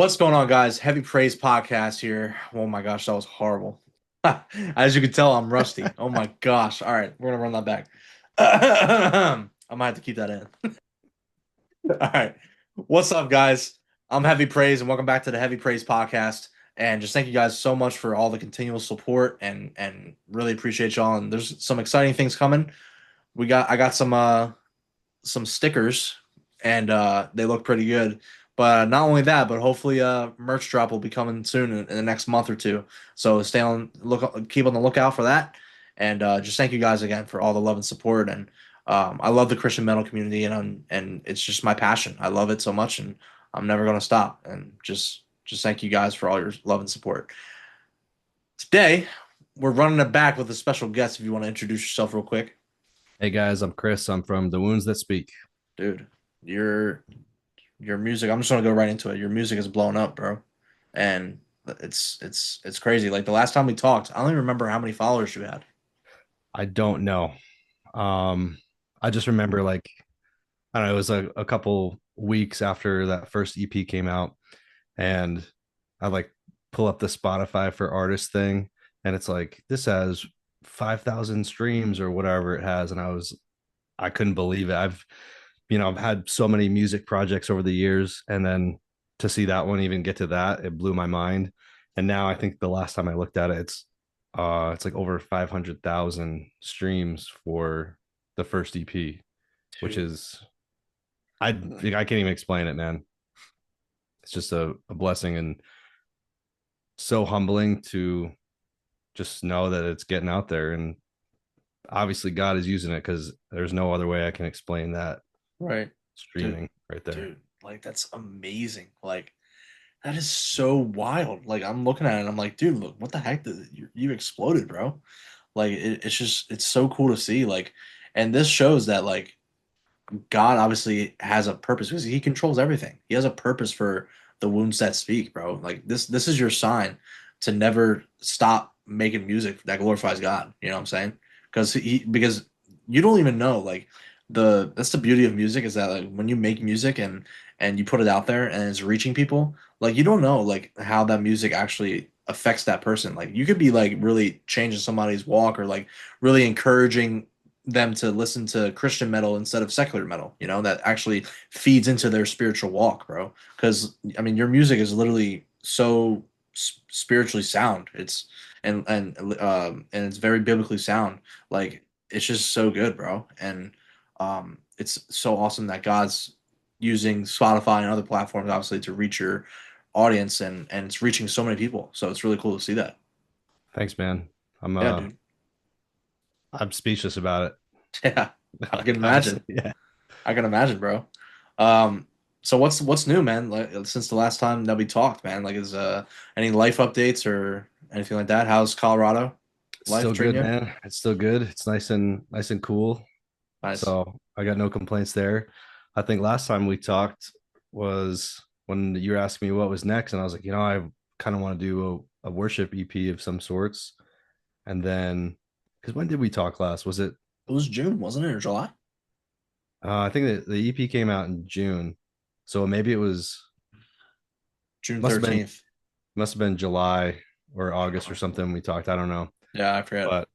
What's going on, guys? Heavy Praise podcast here. Oh my gosh, that was horrible. As you can tell, I'm rusty. Oh my gosh. All right, we're gonna run that back. I might have to keep that in. All right. What's up, guys? I'm Heavy Praise, and welcome back to the Heavy Praise podcast. And just thank you guys so much for all the continual support and really appreciate y'all. And there's some exciting things coming. I got some stickers, and they look pretty good. But not only that, but hopefully merch drop will be coming soon in the next month or two. So keep on the lookout for that. And just thank you guys again for all the love and support. And I love the Christian metal community, and it's just my passion. I love it so much, and I'm never gonna stop. And just thank you guys for all your love and support. Today, we're running it back with a special guest. If you want to introduce yourself real quick, Hey guys, I'm Chris. I'm from The Wounds That Speak. dude. Your your music, I'm just gonna go right into it. Your music is blown up, bro. And it's crazy. Like the last time we talked, I don't even remember how many followers you had. I don't know. Um, I just remember I don't know, it was a couple weeks after that first EP came out, and I pull up the Spotify for artists thing, and it's like this has 5,000 streams or whatever it has, and I couldn't believe it. I've had so many music projects over the years, and then to see that one even get to that, it blew my mind. And now I think the last time I looked at it, it's like over 500,000 streams for the first EP, which Dude, is I can't even explain it, man. It's just a blessing and so humbling to just know that it's getting out there. And obviously God is using it because there's no other way I can explain that right. Dude, streaming right there. dude, like that's amazing. Like that is so wild. Like I'm looking at it and I'm like, dude, look, what the heck? You exploded, bro. Like it's so cool to see. Like, and this shows that like God obviously has a purpose because he controls everything. He has a purpose for the wounds that speak, bro. Like this is your sign to never stop making music that glorifies God. You know what I'm saying? Because you don't even know like that's the beauty of music is that like when you make music and you put it out there and it's reaching people, like you don't know like how that music actually affects that person. Like you could be like really changing somebody's walk or like really encouraging them to listen to Christian metal instead of secular metal, that actually feeds into their spiritual walk, bro. Because I mean, your music is literally so spiritually sound. And it's very biblically sound. Like it's just so good, bro. And it's so awesome that God's using Spotify and other platforms, obviously, to reach your audience, and it's reaching so many people. So it's really cool to see that. Thanks, man. I'm Yeah, uh dude. I'm speechless about Yeah, it. I can Honestly, imagine. yeah. I can imagine, bro. Um, so what's new, man? Like since the last time that we talked, man. Like, is any life updates or anything like that? How's Colorado It's life still treating good, you? man. It's still good. It's nice and cool. Nice. So I got no complaints there. I think last time we talked was when you were asking me what was next, and I was like, I kind of want to do a worship EP of some sorts. And then, because when did we talk last? Was it? It was June, wasn't it, or July? I think that the EP came out in June, so maybe it was June must have been 13th. must have been July or August or something. We talked. I don't know, Yeah, I forget. but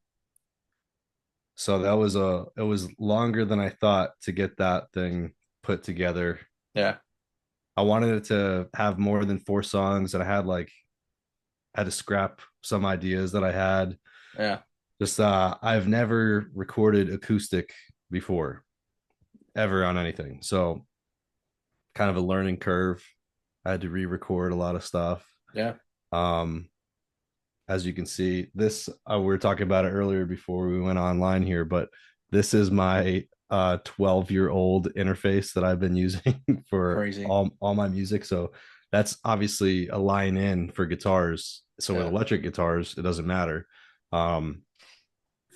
so it was longer than I thought to get that thing put together. Yeah, I wanted it to have more than 4 songs, and I had to scrap some ideas that I had. yeah. Just I've never recorded acoustic before, ever on anything. So kind of a learning curve. I had to re-record a lot of stuff. Yeah. Um, as you can see, this we were talking about it earlier before we went online here, but this is my 12-year-old interface that I've been using for Crazy. all my music. So that's obviously a line in for guitars. So with Yeah. electric guitars, it doesn't matter. Um,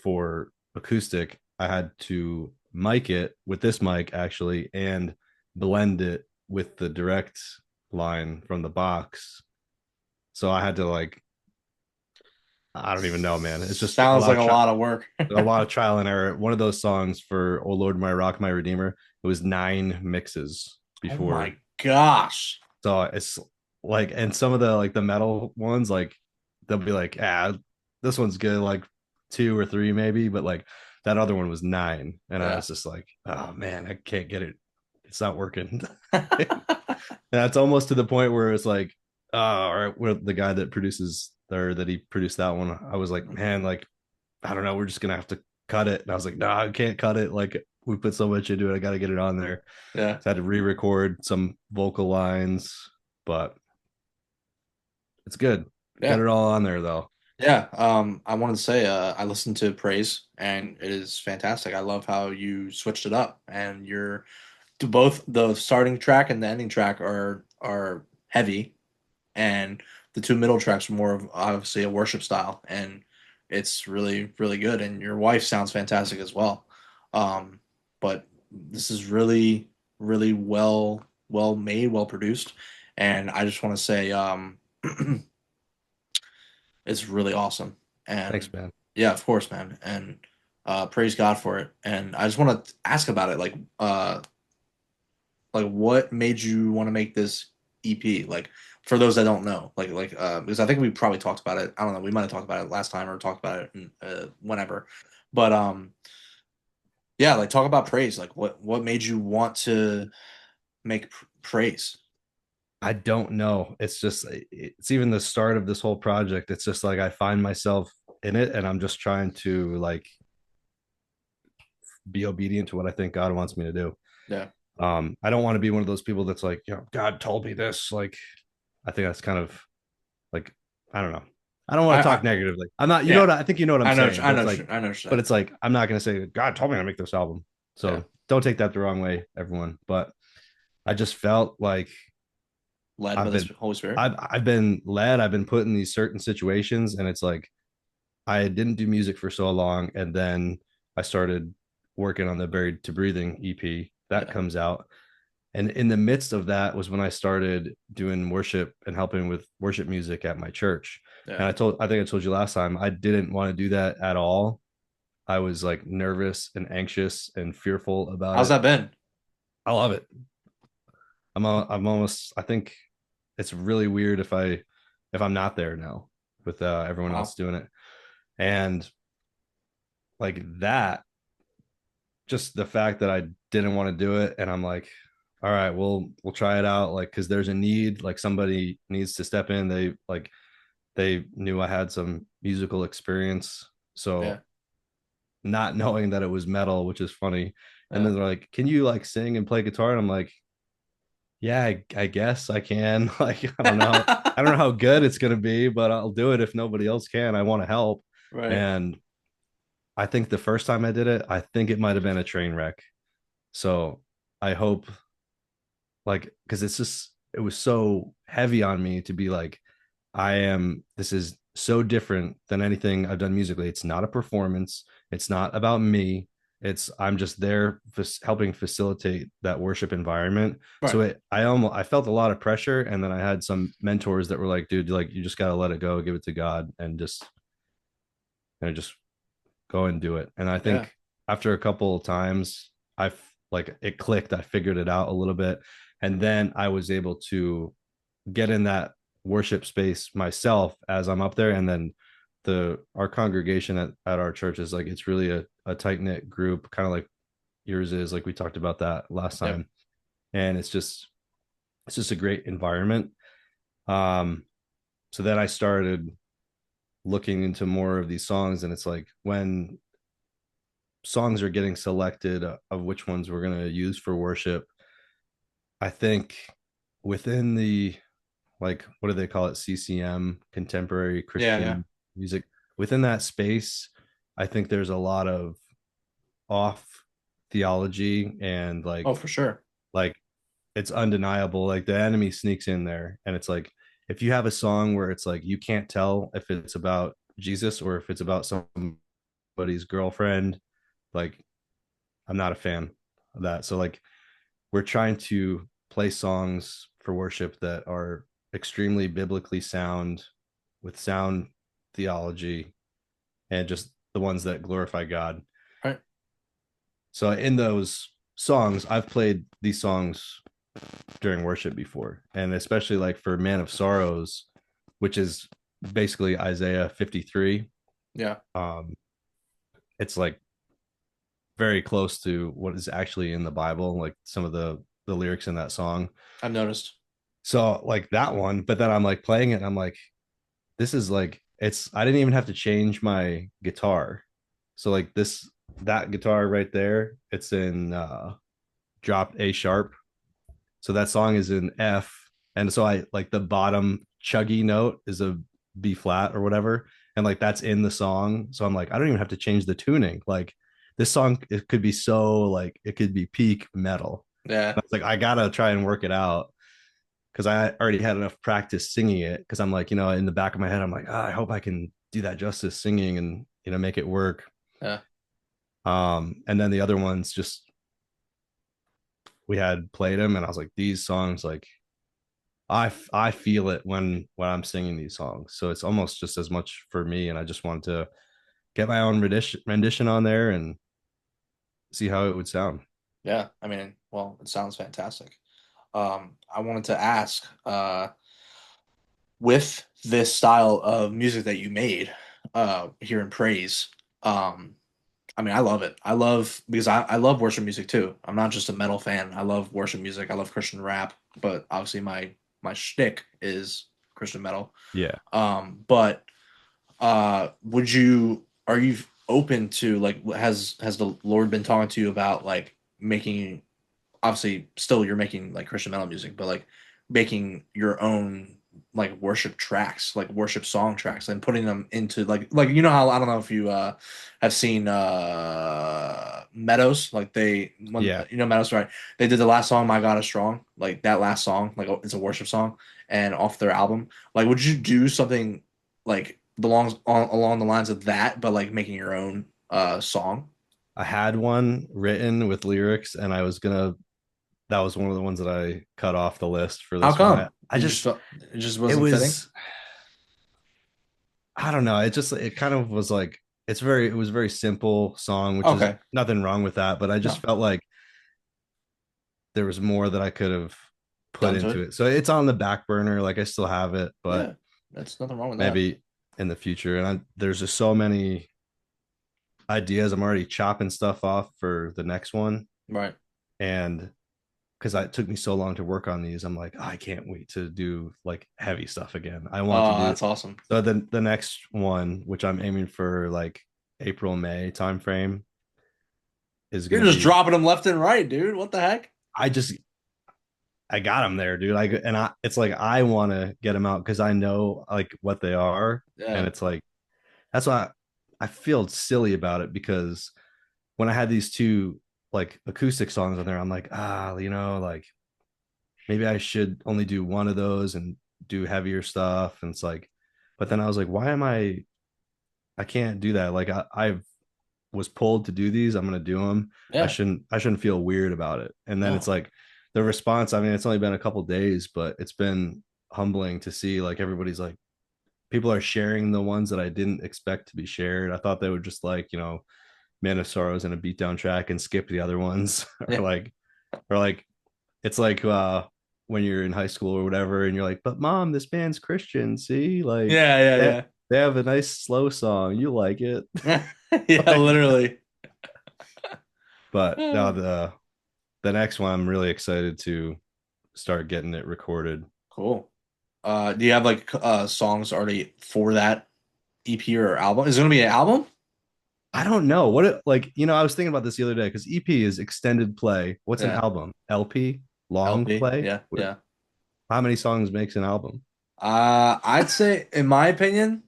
for acoustic, I had to mic it with this mic actually and blend it with the direct line from the box. So I had to I don't even know, man. It's just Sounds like a lot of work. a lot of trial and error. One of those songs for "Oh Lord, My Rock, My Redeemer," it was 9 mixes Oh before. my gosh. So like, and some of the like the metal ones, like they'll be like, ah, this one's good, like 2 or 3 maybe, but like that other one was 9, and I Yeah. was just like, oh man, I can't get it, it's not working. And that's almost to the point where it's like, all right, where the guy that produces or that he produced that one, I was like, man, like I don't know, we're just gonna have to cut it. And I was like, no, I can't cut it. Like we put so much into it, I got to get it on there. Yeah. So I had to re-record some vocal lines, but it's good. Got Yeah. it all on there though. Yeah. I wanted to say, I listened to Praise and it is fantastic. I love how you switched it up and you're both the starting track and the ending track are heavy, and the two middle tracks are more of obviously a worship style, and it's really really good. And your wife sounds fantastic as well. Um, but this is really really well made, well produced, and I just want to say it's really awesome. Thanks, And man. yeah, of course, man. And praise God for it. And I just want to ask about it, like what made you want to make this EP? Like for those that don't know, because I think we probably talked about it. I don't know. We might have talked about it last time or talked about it whenever. But yeah, like talk about praise. Like what made you want to make praise? I don't know. It's just it's even the start of this whole project. It's just like I find myself in it and I'm just trying to like be obedient to what I think God wants me to do. Yeah, I don't want to be one of those people that's like, you know, God told me this. Like, I think that's kind of like, I don't know. I don't want to talk I negatively. I'm not, you know yeah, what, I think you know what I'm saying, I but know it's like, I know what you're but saying. it's like, I'm not going to say God told me to make this album. Yeah, So don't take that the wrong way, everyone. But I just felt like led by I've the been, Holy Spirit. I've been led, I've been put in these certain situations, and it's like, I didn't do music for so long. And then I started working on the Buried to Breathing EP that Yeah, comes out. And in the midst of that was when I started doing worship and helping with worship music at my church. yeah. And I think I told you last time, I didn't want to do that at all. I was like nervous and anxious and fearful about How's it. that been? I love it. I'm almost, I think it's really weird if I'm not there now with everyone else Wow. doing it. And like that, just the fact that I didn't want to do it, and I'm like, all right, we'll try it out, like because there's a need, like somebody needs to step in. They knew I had some musical experience, Yeah, so not knowing that it was metal, which is funny. And yeah. then they're like, can you like sing and play guitar? And I'm like, yeah, I guess I can. Like I don't know how good it's gonna be, but I'll do it if nobody else can. I want to help. Right. And I think the first time I did it, I think it might have been a train wreck. So I hope, like, because it's just, it was so heavy on me to be like, this is so different than anything I've done musically. It's not a performance. It's not about me. I'm just there helping facilitate that worship environment. So Right. I felt a lot of pressure. And then I had some mentors that were like, dude, like, you just got to let it go, give it to God, and just go and do it. And I Yeah. think after a couple of times, I've like it clicked. I figured it out a little bit, and then I was able to get in that worship space myself as I'm up there. And then our congregation at our church is like, it's really a tight knit group, kind of like yours is. Like we talked about that last Yep. time, and it's just a great environment. Um, so then I started looking into more of these songs, and it's like when songs are getting selected of which ones we're going to use for worship, I think within the, like, what do they call it, CCM, contemporary Yeah. Yeah. Christian music, within that space, I think there's a lot of off theology, and Oh, for sure. like it's undeniable, like the enemy sneaks in there, and it's like if you have a song where it's like you can't tell if it's about Jesus or if it's about somebody's girlfriend, like I'm not a fan of that. So like we're trying to play songs for worship that are extremely biblically sound, with sound theology, and just the ones that glorify God. Right. So in those songs, I've played these songs during worship before, and especially like for Man of Sorrows, which is basically Isaiah 53. Yeah, Um, it's like very close to what is actually in the Bible, like some of the lyrics in that song. I've noticed. So like that one, but then I'm like playing it, and I'm like, this is like it's. I didn't even have to change my guitar. So like that guitar right there, it's in dropped A sharp. So that song is in F, and so I like the bottom chuggy note is a B flat or whatever, and like that's in the song. So I'm like, I don't even have to change the tuning. Like this song, it could be so like it could be peak metal. Yeah, It's like I gotta try and work it out because I already had enough practice singing it. Because I'm like, in the back of my head, I'm like, I hope I can do that justice singing and make it work. yeah, And then the other ones just we had played them, and I was like, these songs like I feel it when I'm singing these songs. So it's almost just as much for me, and I just wanted to get my own rendition on there and see how it would sound. yeah. I mean, well, it sounds fantastic. I wanted to ask, with this style of music that you made, here in Praise, um, I mean, I love it. I love because I love worship music too. I'm not just a metal fan. I love worship music. I love Christian rap, but obviously my shtick is Christian metal. Yeah, But would you are you open to like has the Lord been talking to you about like making, obviously still you're making like Christian metal music, but like making your own like worship tracks, like worship song tracks, and putting them into like you know how, I don't know if you have seen Meadows, like they when yeah. you know Meadows, right? They did the last song, My God Is Strong, like that last song, like it's a worship song, and off their album. Like, would you do something like belongs on along the lines of that, but like making your own song? I had one written with lyrics, and I was gonna. That was one of the ones that I cut off the list for How this one. I come? I You just just felt it just it wasn't fitting? was I don't know. It kind of was like it was a very simple song, which is Okay. nothing wrong with that. But I just No. felt like there was more that I could have put Done to into it. it. So it's on the back burner. Like I still have it, but Yeah. That's nothing wrong with that. maybe in the future. And there's just so many ideas. I'm already chopping stuff off for the next one. Right. And because it took me so long to work on these, I'm like, I can't wait to do like heavy stuff again. I want to Oh, do that's awesome. so the next one, which I'm aiming for like April, May timeframe, is You're gonna just be dropping them left and right, dude. What the heck? I just I got them there, dude. It's like I want to get them out because I know like what they are, and Yeah. it's like that's why I feel silly about it because when I had these two like acoustic songs on there, I'm like, like maybe I should only do one of those and do heavier stuff. And it's like, but then I was like, why am I can't do that. Like I was pulled to do these. I'm gonna do them. Yeah. I shouldn't feel weird about it. And then it's No. like the response. I mean, it's only been a couple days, but it's been humbling to see like everybody's like people are sharing the ones that I didn't expect to be shared. I thought they would just like, Man of Sorrows and a beatdown track and skip the other ones. Yeah. Or like it's like when you're in high school or whatever, and you're like, but mom, this band's Christian. See, like Yeah. that they have a nice slow song. You like it. Yeah. Yeah. Like, Literally. but now the next one, I'm really excited to start getting it recorded. Cool. Do you have like songs already for that EP or album? Is it gonna be an album? I don't know what it like. I was thinking about this the other day because EP is extended play. What's an Yeah. album? LP, long LP. play. Yeah. Yeah. How many songs makes an album? I'd say, in my opinion,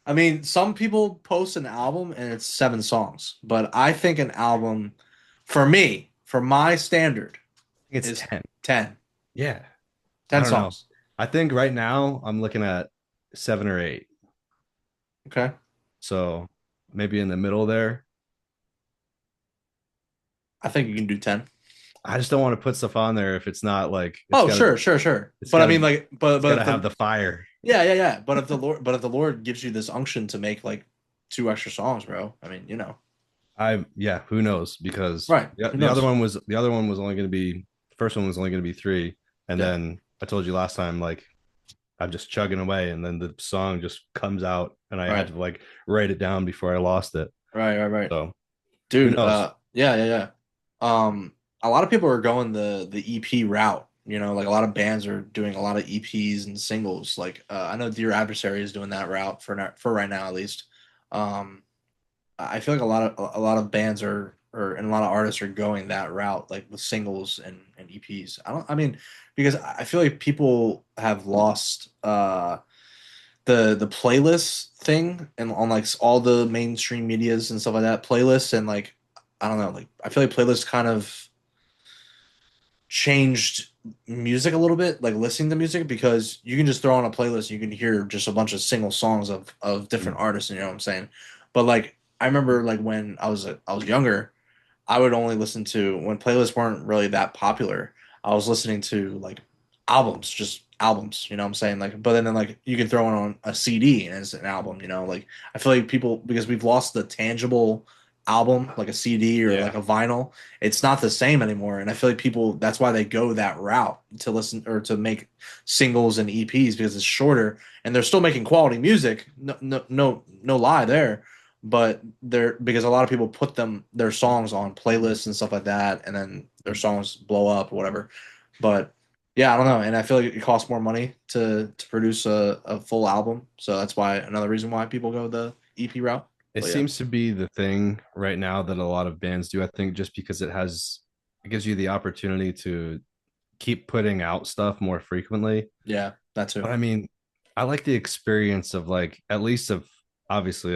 I mean, some people post an album and it's 7 songs, but I think an album, for me, for my standard, I think it's is 10. 10. Yeah, I 10 don't know. songs. I think right now I'm looking at 7 or 8. Okay. So maybe in the middle there. I think you can do 10. I just don't want to put stuff on there if it's not like Oh, sure, sure, sure. it's But I gotta mean, like, it's but gotta if have the the fire. yeah, yeah, yeah. But if the Lord gives you this unction to make like 2 extra songs, bro. I mean, Yeah, who knows? Because right? Who the other knows? one was only going to be first one was only going to be three, and Yeah. then I told you last time like I'm just chugging away, and then the song just comes out, and I had Right. to like write it down before I lost it. Right. Right. Right. So who Dude, knows? yeah, yeah, yeah. A lot of people are going the EP route. Like a lot of bands are doing a lot of EPs and singles. Like I know Dear Adversary is doing that route for right now at least. Um, I feel like a lot of bands and a lot of artists are going that route, like with singles and EPs. I mean, because I feel like people have lost the playlist thing and on like all the mainstream medias and stuff like that, playlists and like I don't know, like I feel like playlists kind of changed music a little bit, like listening to music because you can just throw on a playlist and you can hear just a bunch of single songs of different artists, you know what I'm saying? But like I remember like when I was younger, I would only listen to when playlists weren't really that popular. I was listening to like albums, just albums, you know what I'm saying? Like, but then like you can throw it on a CD and it's an album, Like, I feel like people, because we've lost the tangible album, like a CD or like Yeah, a vinyl, it's not the same anymore. And I feel like people, that's why they go that route to listen or to make singles and EPs because it's shorter and they're still making quality music. No, no, no, no lie there, but they're because a lot of people put their songs on playlists and stuff like that, and then their songs blow up or whatever. But yeah, I don't know, and I feel like it costs more money to produce a full album, so that's why another reason why people go the EP route. it But yeah, seems to be the thing right now that a lot of bands do. I think just because it gives you the opportunity to keep putting out stuff more frequently. yeah, that too. But I mean, I like the experience of like at least of obviously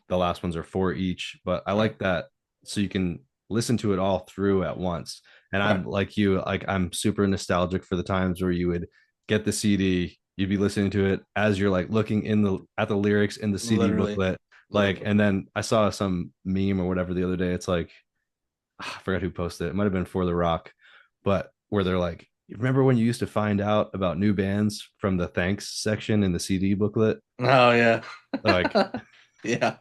the last ones are four each, but I Right, like that so you can listen to it all through at once. And right, I'm like you, like I'm super nostalgic for the times where you would get the CD, you'd be listening to it as you're like looking in the at the lyrics in the CD literally, booklet. Like, literally. and then I saw some meme or whatever the other day. It's like I forgot who posted it. It might have been For the Rock, but where they're like, remember when you used to find out about new bands from the thanks section in the CD booklet? Oh yeah, Like, yeah,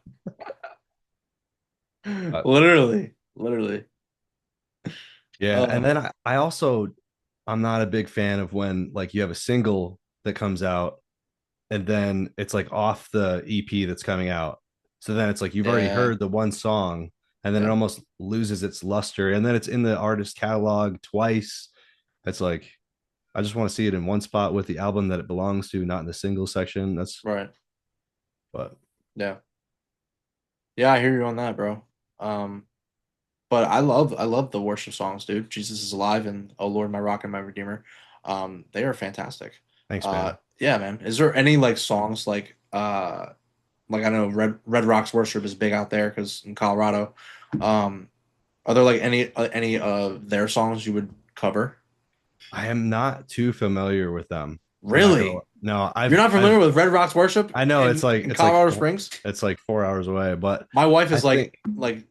uh, literally, literally. yeah. And Oh then I also, I'm not a big fan of when like you have a single that comes out and then it's like off the EP that's coming out. So then it's like you've already yeah, heard the one song and then it yeah, almost loses its luster. And then it's in the artist catalog twice. It's like, I just want to see it in one spot with the album that it belongs to, not in the single section. That's, right, but yeah, yeah. I hear you on that, bro. Um, But I love the worship songs, dude. Jesus is alive and Oh Lord, my rock and my redeemer. They are fantastic. thanks, man. Yeah, man. Is there any like songs like I know Red Rocks worship is big out there because in Colorado. Um, are there like any of their songs you would cover? I am not too familiar with them. I'm not gonna. Really? No, You're not familiar with Red Rocks worship I know in Colorado Springs? it's like 4 hours away, but My wife I is think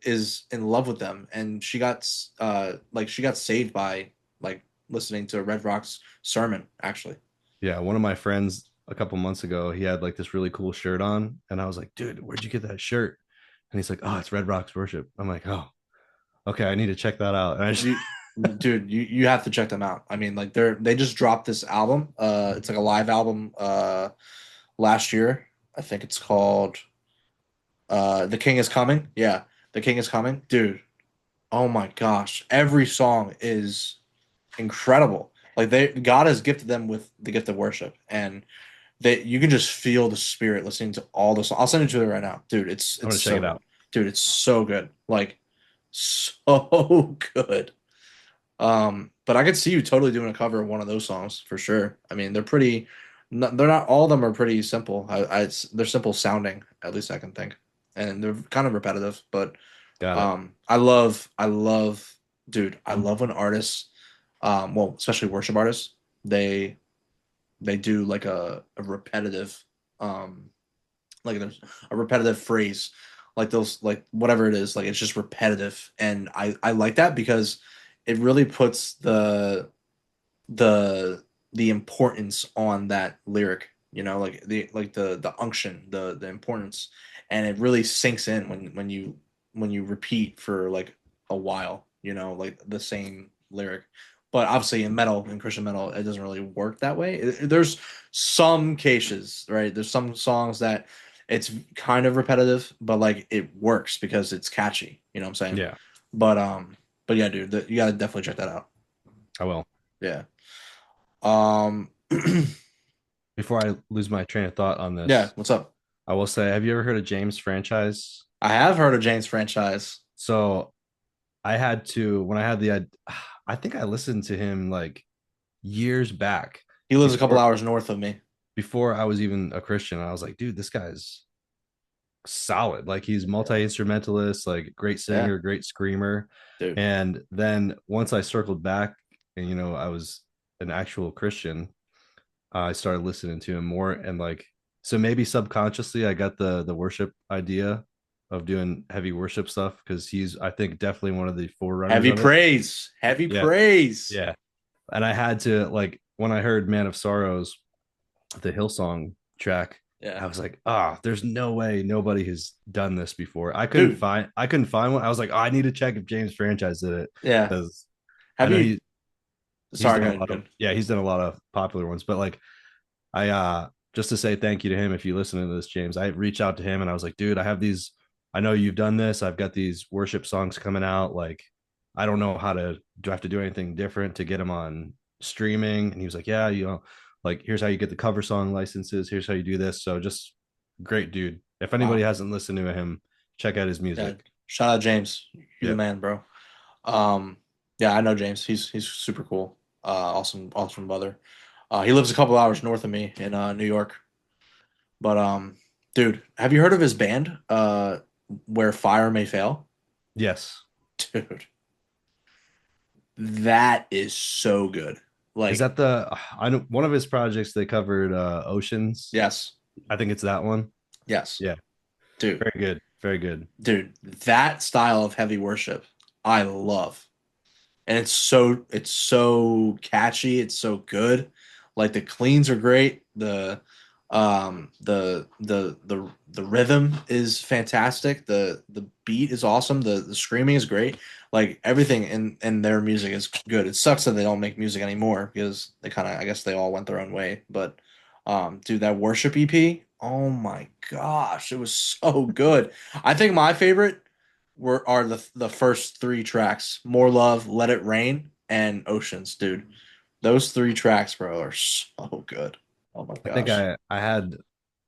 is in love with them, and she got saved by like listening to Red Rock's sermon. Actually, yeah, one of my friends a couple months ago, he had like this really cool shirt on, and I was like, dude, where'd you get that shirt? And he's like, oh, it's Red Rocks Worship. I'm like, oh, okay, I need to check that out. And I just, you, dude, you have to check them out. I mean, like they just dropped this album. It's like a live album. Last year, I think it's called "The King Is Coming." Yeah, "The King Is Coming," dude. Oh my gosh, every song is incredible. Like God has gifted them with the gift of worship, and that you can just feel the spirit listening to all the songs. I'll send it to you right now, dude. I'm It's gonna check so it good, out. dude. It's so good, like so good. But I could see you totally doing a cover of one of those songs for sure. I mean, they're not all of them are pretty simple. They're simple sounding, at least I can think, and they're kind of repetitive. But Got it. I love, dude. I love when artists, well, especially worship artists, they they do like a repetitive like there's a repetitive phrase like those like whatever it is like it's just repetitive and I like that because it really puts the the importance on that lyric, like the unction, the importance, and it really sinks in when you repeat for like a while, like the same lyric. But obviously in metal, in Christian metal, it doesn't really work that way. There's some cases, right? There's some songs that it's kind of repetitive, but like it works because it's catchy. You know what I'm saying? Yeah, But but yeah, dude, you gotta definitely check that out. I will. Yeah. Um, Before I lose my train of thought on yeah. this, What's up? I will say, have you ever heard of James franchise? I have heard of James franchise. So I had to when I had the I think I listened to him like years back He lives a couple before hours north of me. before I was even a Christian. I was like, dude, this guy's solid. Like he's Yeah. multi-instrumentalist, like great Yeah, singer, great screamer. dude. And then once I circled back and I was an actual Christian, I started listening to him more and like so maybe subconsciously I got the worship idea of doing heavy worship stuff because he's I think definitely one of the forerunners Heavy of it. praise. Heavy Yeah, praise. yeah. And I had to like when I heard Man of Sorrows, the Hillsong track, Yeah. I was like, there's no way nobody has done this before. Dude. I couldn't find one. I was like, I need to check if James Franchise did it Yeah. because I Have know you he's sorry, done go a ahead. lot of Good. he's done a lot of popular ones, but like I just to say thank you to him if you listen to this, James. I reached out to him and I was like, dude, I have these. I know you've done this. I've got these worship songs coming out. Like, I don't know how to do. I have to do anything different to get them on streaming? And he was like, yeah, like here's how you get the cover song licenses. Here's how you do this. So just great dude. If anybody Wow. hasn't listened to him, check out his Yeah. music. Shout out James. You're the Yep. man, bro. Um, yeah, I know James. He's super cool. Awesome brother. He lives a couple hours north of me in New York. But dude, have you heard of his band? Where Fire May Fail? Yes. Dude, that is so good. Is Like, that the I know one of his projects they covered Oceans. yes, I think it's that one. yes, Yeah. dude, Very good. Very good. dude, that style of heavy worship, I love. And it's so catchy, it's so good. Like the cleans are great. The rhythm is fantastic. The beat is awesome. The screaming is great. Like everything in their music is good. It sucks that they don't make music anymore because they kind of I guess they all went their own way. But dude, that worship EP, oh my gosh, it was so good. I think my favorite were are the first three tracks: More Love, Let It Rain, and Oceans, dude. Those three tracks, bro, are so good. Oh my I think gosh. I had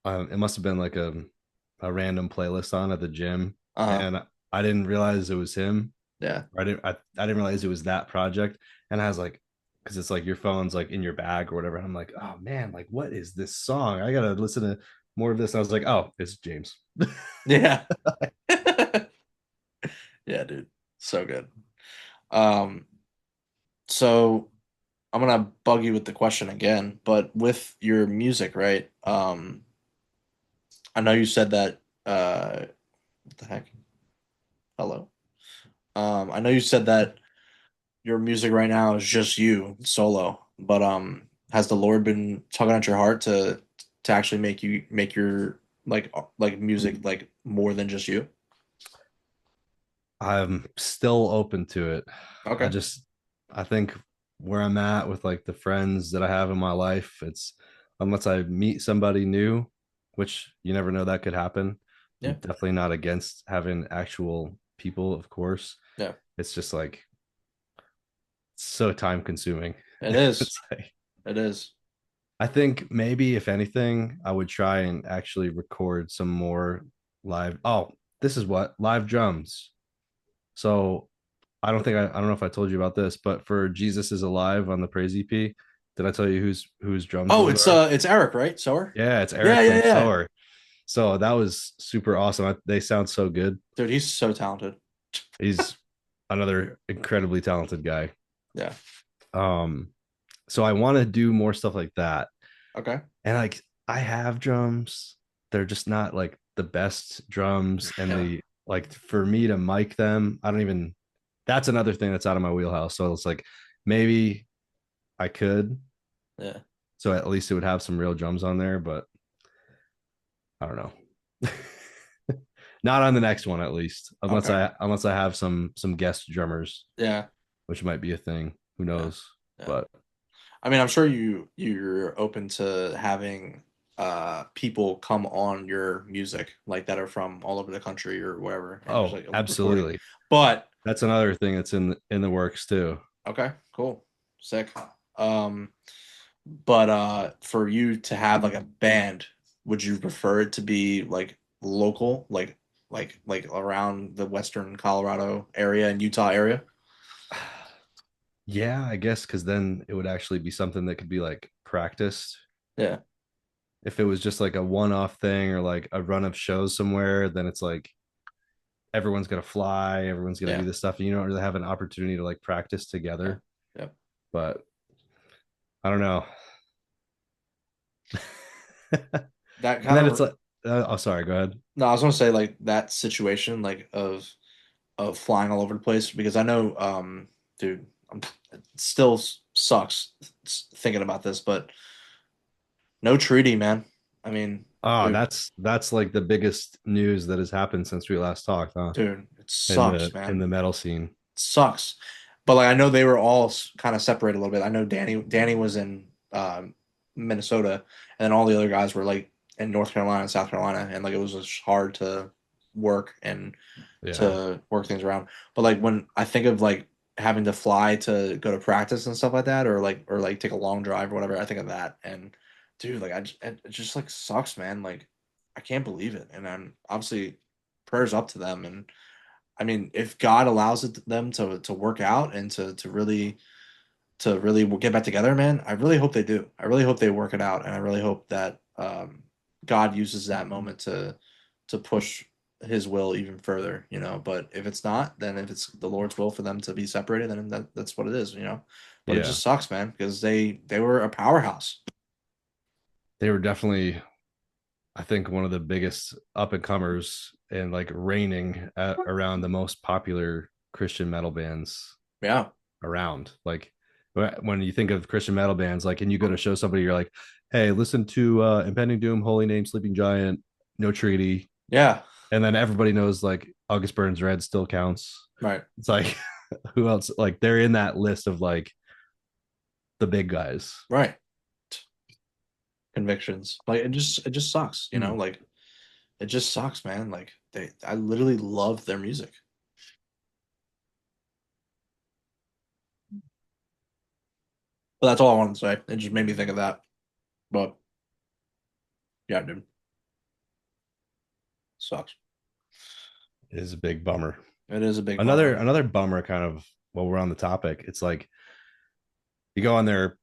it must have been like a random playlist on at the gym, Uh-huh. and I didn't realize it was him. Yeah. I didn't realize it was that project, and I was like, because it's like your phone's like in your bag or whatever. And I'm like, oh man, like what is this song? I gotta listen to more of this. And I was like, oh, it's James. Yeah. Yeah, dude. So good. Um, so I'm gonna bug you with the question again, but with your music, right? I know you said that what the heck? Hello. I know you said that your music right now is just you solo, but has the Lord been tugging at your heart to actually make you make your like music like more than just you? I'm still open to it. I Okay. just I think where I'm at with like the friends that I have in my life, it's unless I meet somebody new, which you never know that could happen. I'm Yeah. definitely not against having actual people, of course. Yeah. It's just like so time consuming. It is. It's like It is. I think maybe if anything, I would try and actually record some more live. Oh, this is what live drums. So I don't know if I told you about this, but for Jesus is Alive on the Praise EP, did I tell you whose drums Oh, those are? it's Eric, right? Sower? Yeah, it's Yeah, Eric yeah, from yeah. Sower. So that was super awesome. They sound so good. Dude, he's so talented. He's another incredibly talented guy. Yeah. Um, so I want to do more stuff like that. Okay. And like I have drums, they're just not like the best drums. And Yeah. the like for me to mic them, I don't even that's another thing that's out of my wheelhouse. So it's like maybe I could, Yeah. so at least it would have some real drums on there, but I don't know. Not on the next one at least, Okay. unless I have some guest drummers, Yeah. which might be a thing. Who Yeah. knows? Yeah. But I mean, I'm sure you're open to having people come on your music like that are from all over the country or whatever and just oh, like recording. absolutely. But That's another thing that's in the works too. okay, cool. Sick. Um but for you to have like a band, would you prefer it to be like local, like around the Western Colorado area and Utah area? Yeah, I guess because then it would actually be something that could be like practiced. Yeah. If it was just like a one-off thing or like a run of shows somewhere, then it's like everyone's gonna fly, everyone's gonna do Yeah. this stuff, and you don't really have an opportunity to like practice Yeah. together. Yep. But I don't know. That And kind then it's of like, oh, sorry, go ahead. no, I was gonna say like that situation like of flying all over the place because I know dude, it still sucks thinking about this, but no treaty, man. I mean, Oh, dude, that's like the biggest news that has happened since we last talked, huh? dude, it In sucks, the man. metal scene. Sucks. But like I know they were all kind of separated a little bit. I know Danny was in Minnesota, and then all the other guys were like in North Carolina and South Carolina, and like it was just hard to work and Yeah. to work things around. But like when I think of like having to fly to go to practice and stuff like that, or like take a long drive or whatever, I think of that. And dude, like it just like sucks, man. Like I can't believe it. And then obviously prayers up to them. And I mean, if God allows them to work out and to really get back together, man, I really hope they do. I really hope they work it out, and I really hope that God uses that moment to push His will even further, you know. But if it's not, then if it's the Lord's will for them to be separated, then that's what it is, you know. But it Yeah. just sucks, man, because they were a powerhouse. They were definitely, I think, one of the biggest up and comers and like reigning around the most popular Christian metal bands Yeah, around. Like when you think of Christian metal bands, like, and you go to show somebody, you're like, hey, listen to Impending Doom, Holy Name, Sleeping Giant, No Treaty. yeah, And then everybody knows like August Burns Red still counts. right, It's like, who else? Like, they're in that list of like the big guys. right. Convictions, like it just sucks, you know, Hmm. like it just sucks, man. Like I literally love their music. But that's all I wanted to say. It just made me think of that. But yeah, dude, sucks. It is a big bummer. It is a big Another bummer. another bummer kind of while we're on the topic, it's like you go on their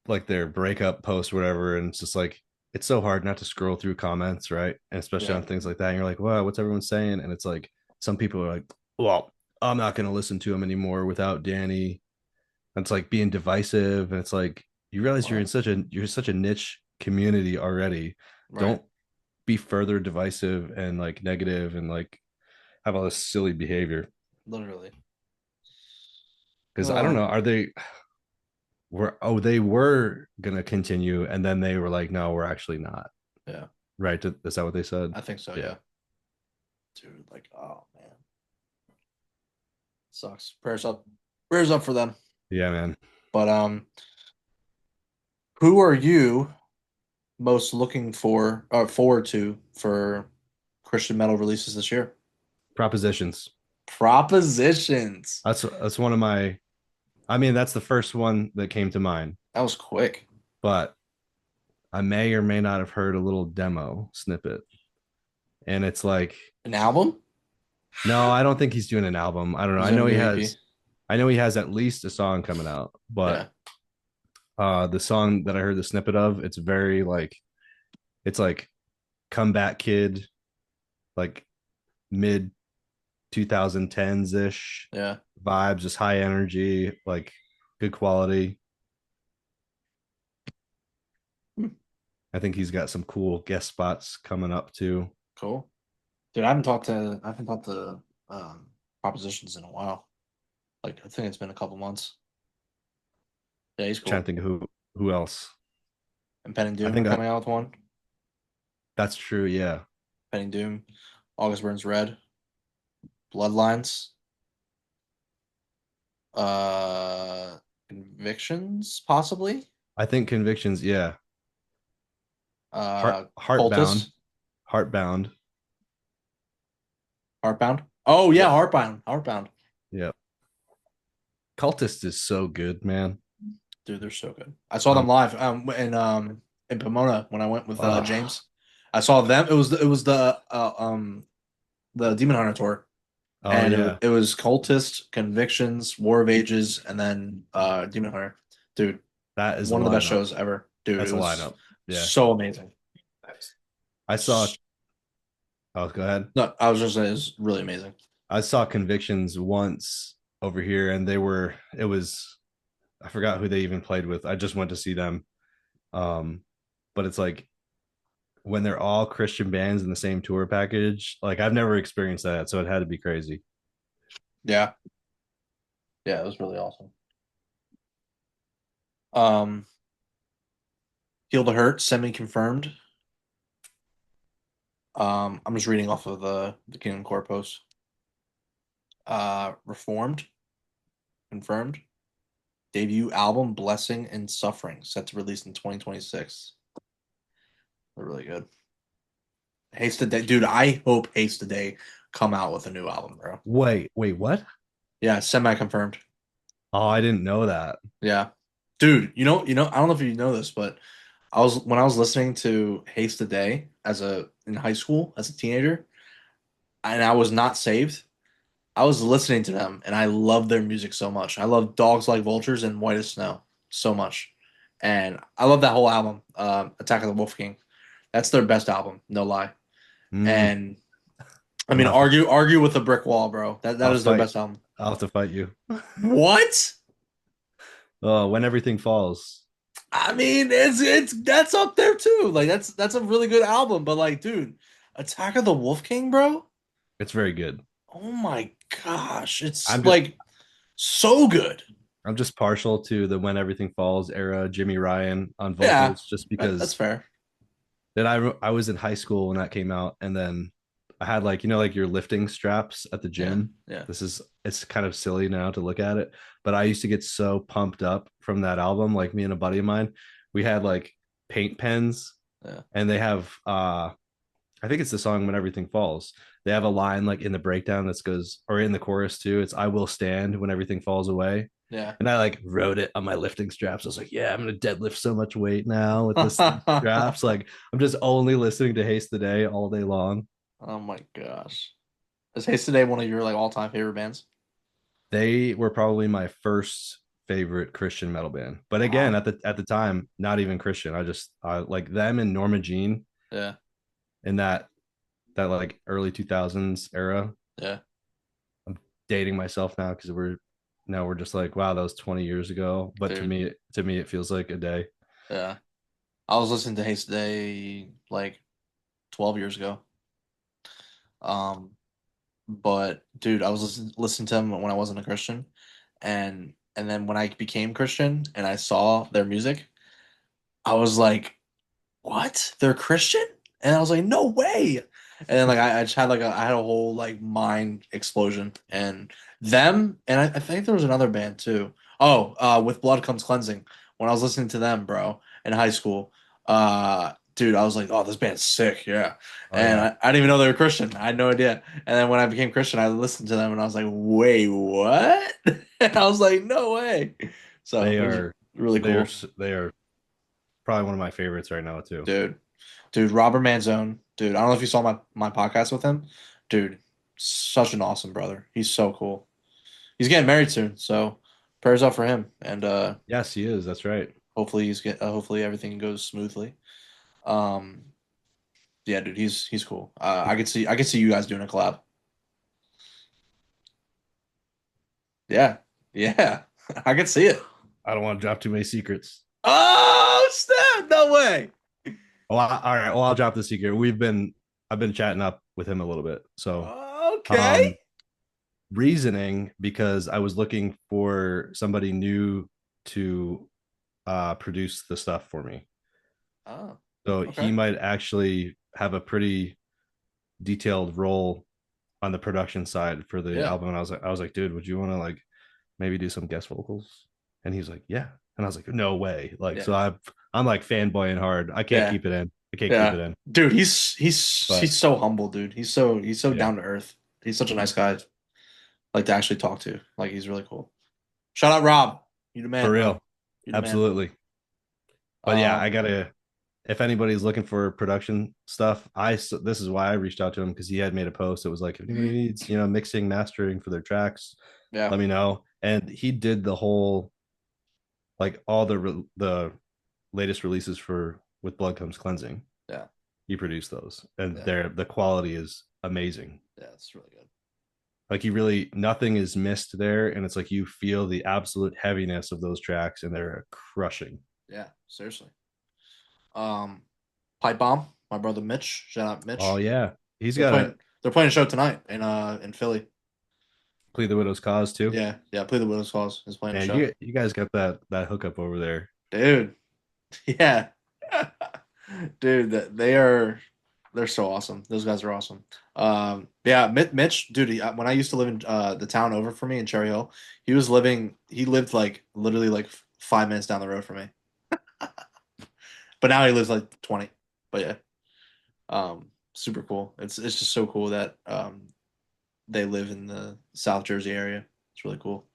like their breakup post or whatever, and it's just like it's so hard not to scroll through comments, right? And especially Yeah, on things like that. And you're like, wow, what's everyone saying? And it's like some people are like, well, I'm not gonna listen to him anymore without Danny. And it's like being divisive, and it's like you realize what? you're such a niche community already. Right. Don't be further divisive and like negative and like have all this silly behavior. Literally. Because I don't Oh, know, are they were gonna continue, and then they were like, no, we're actually not. yeah. Right? Is that what they said? I think so, Yeah. yeah. Dude, like, oh man. Sucks. Prayers up. Prayers up for them. Yeah, man. But who are you most looking for forward to for Christian metal releases this year? Propositions. Propositions. That's one of my. I mean, that's the first one that came to mind, That was quick. but I may or may not have heard a little demo snippet, and it's like, An album? no, I don't think he's doing an album. I don't know. Is it a new EP? I know he has at least a song coming out, but Yeah. the song that I heard the snippet of, it's very like, it's like comeback kid, like mid 2010s ish Yeah. vibes, just high energy, like good quality. Hmm. I think he's got some cool guest spots coming up too. Cool. Dude, I haven't talked to propositions in a while. Like I think it's been a couple months. Yeah, he's Trying to cool. think of who else. And Pen and I Doom are think coming out with one. that's true. Yeah, Pen and Doom, August Burns Red, Bloodlines. Convictions, possibly. I think Convictions, yeah. Heartbound, Cultus, Heartbound. Heartbound. Oh yeah, Yeah. Heartbound, Heartbound. Yeah. Cultist is so good, man. Dude, they're so good. I saw them Um, live in Pomona when I went with uh, James. I saw them. It was the Demon Hunter tour, oh and yeah, it was Cultist, Convictions, War of Ages, and then Demon Hunter. Dude, that is a one of the best lineup. shows ever. Dude, it That's a was lineup. Yeah. so amazing. I saw oh go ahead. No, I was just saying it was really amazing. I saw Convictions once over here and it was I forgot who they even played with. I just went to see them. Um, but it's like when they're all Christian bands in the same tour package, like I've never experienced that, so it had to be crazy. Yeah, yeah, it was really awesome. Um, Heal the Hurt, semi confirmed. I'm just reading off of the Kingdom Core post. Reformed, confirmed. Debut album, Blessing and Suffering, set to release in 2026. They're really good. Haste the Day, dude. I hope Haste the Day come out with a new album, bro. Wait, what? Yeah, semi confirmed. Oh, I didn't know that. Yeah, dude. I don't know if you know this, but when I was listening to Haste the Day in high school as a teenager, and I was not saved. I was listening to them, and I love their music so much. I love Dogs Like Vultures and White as Snow so much, and I love that whole album, Attack of the Wolf King. That's their best album, no lie. Mm, And I I'm mean, gonna have to argue with a brick wall, bro. That I'll is their fight best album. I'll have to fight you. What? Oh, when everything falls. I mean, it's that's up there too. Like that's a really good album, but like, dude, Attack of the Wolf King, bro. It's very good. Oh my gosh, it's I'm just like so good. I'm just partial to the When Everything Falls era, Jimmy Ryan on Yeah, vocals, just that's because fair. then I was in high school when that came out, and then I had like like your lifting straps at the Yeah, gym. yeah, It's kind of silly now to look at it, but I used to get so pumped up from that album. Like me and a buddy of mine, we had like paint pens, yeah, and they have I think it's the song When Everything Falls. They have a line like in the breakdown that goes, or in the chorus too. It's I will stand when everything falls away. yeah. And I like wrote it on my lifting straps. I was like, yeah, I'm gonna deadlift so much weight now with this straps. Like I'm just only listening to Haste the Day all day long. Oh my gosh. Is Haste Today one of your like all-time favorite bands? They were probably my first favorite Christian metal band. But again, Wow. at the time, not even Christian. I like them and Norma Jean Yeah, in that like early 2000s era. yeah, I'm dating myself now because we're just like, wow, that was 20 years ago. But dude. to me, it feels like a day. Yeah. I was listening to Haste Today like 12 years ago. Um, but dude, I was listening to them when I wasn't a Christian, and then when I became Christian and I saw their music, I was like, what? They're Christian? And I was like, no way. And then like I just had I had a whole like mind explosion and them and I think there was another band too. Oh, With Blood Comes Cleansing. When I was listening to them, bro, in high school, dude, I was like, oh, this band's sick, yeah. Oh And yeah, I didn't even know they were Christian. I had no idea. And then when I became Christian, I listened to them and I was like, wait, what? And I was like, no way. So they it was are really they are cool. they are probably one of my favorites right now too. Dude. Dude, Robert Manzone. Dude, I don't know if you saw my podcast with him. Dude, such an awesome brother. He's so cool. He's getting married soon, so prayers up for him. And Yes, he is. That's right. hopefully hopefully everything goes smoothly. Um yeah, dude, he's cool. I could see you guys doing a collab. Yeah. Yeah. I could see it. I don't want to drop too many secrets. Oh, snap. No way. Well, all right. Well, I'll drop the secret. I've been chatting up with him a little bit. So, Okay. um, reasoning because I was looking for somebody new to produce the stuff for me. Oh, So he okay. might actually have a pretty detailed role on the production side for the Yeah. album. And I was like, dude, would you want to like maybe do some guest vocals? And he was like, yeah. And I was like, no way. Like, so Yeah. I'm like fanboying hard. I can't Yeah. keep it in. I can't keep Yeah. it in. Dude, he's But so humble, dude. He's so yeah, down to earth. He's such a nice guy, like to actually talk to. Like he's really cool. Shout out Rob. You the for man, bro. real. You the man. Absolutely. But yeah, I Um, gotta, if anybody's looking for production stuff, this is why I reached out to him, because he had made a post. It was like, if anybody needs, mixing, mastering for their tracks, yeah, let me know. And he did the whole, like, all the latest releases for With Blood Comes Cleansing. yeah, He produced those, and yeah, the quality is amazing. yeah. It's really good. Like, he really, nothing is missed there, and it's like you feel the absolute heaviness of those tracks, and they're crushing. Yeah, seriously. Um, Pipe Bomb, my brother Mitch. Shout out Oh Mitch. yeah, he's They're got a playing. They're playing a show tonight in Philly. Plead the Widow's Cause too. Yeah, yeah. Play the Widow's Cause is playing a Man, show, you guys got that hookup over there. dude. Yeah, dude. They're so awesome. Those guys are awesome. Yeah, Mitch, dude. When I used to live in the town over for me in Cherry Hill, He lived like literally like 5 minutes down the road from me, but now he lives like 20. But yeah, super cool. It's just so cool that they live in the South Jersey area. It's really cool.